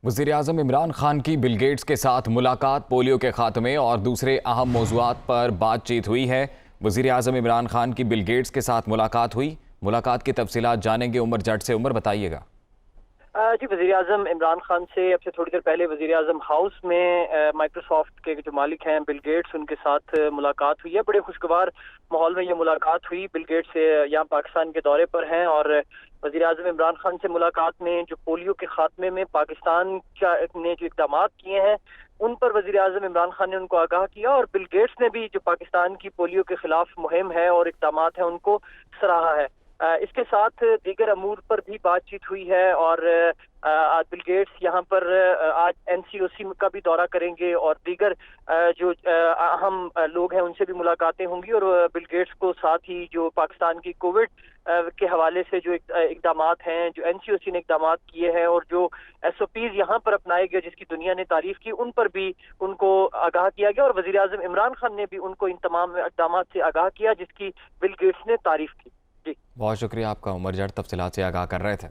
वज़ीर-ए-आज़म इमरान खान की Bill Gates के साथ मुलाकात, पोलियो के खात्मे और दूसरे अहम मौज़ूआत पर बातचीत हुई है। वज़ीर-ए-आज़म इमरान खान की बिल गेट्स के साथ मुलाकात हुई। मुलाकात की तफसीलात जानेंगे उमर जट से। उमर, बताइएगा। जी, वज़ीर-ए-आज़म इमरान खान से अब से थोड़ी देर पहले वज़ीर-ए-आज़म हाउस में माइक्रोसॉफ्ट के जो मालिक हैं बिल गेट्स, उनके साथ मुलाकात हुई है। बड़े खुशगवार माहौल में ये मुलाकात हुई। बिल गेट्स यहाँ पाकिस्तान के दौरे पर हैं और वज़ीर-ए-आज़म इमरान खान से मुलाकात में जो पोलियो के खात्मे में पाकिस्तान ने जो इक़दाम किए हैं उन पर वज़ीर-ए-आज़म इमरान खान ने उनको आगाह किया, और बिल गेट्स ने भी जो पाकिस्तान की पोलियो के खिलाफ मुहिम है और इक़दाम हैं उनको सराहा है। इसके साथ दीगर अमूर पर भी बातचीत हुई है और आज बिल गेट्स यहाँ पर आज NCOC का भी दौरा करेंगे और दीगर जो अहम लोग हैं उनसे भी मुलाकातें होंगी। और बिल गेट्स को साथ ही जो पाकिस्तान की कोविड के हवाले से जो इक़दाम हैं, जो NCOC ने इक़दाम किए हैं और जो SOPs यहाँ पर अपनाए गए जिसकी दुनिया ने तारीफ की, उन पर भी उनको आगाह किया गया। और वज़ीर-ए-आज़म इमरान खान ने भी उनको इन तमाम इक़दाम से आगाह किया जिसकी बिल गेट्स ने तारीफ की। जी, बहुत शुक्रिया आपका उमर जट, तफसीलात से आगाह कर रहे थे।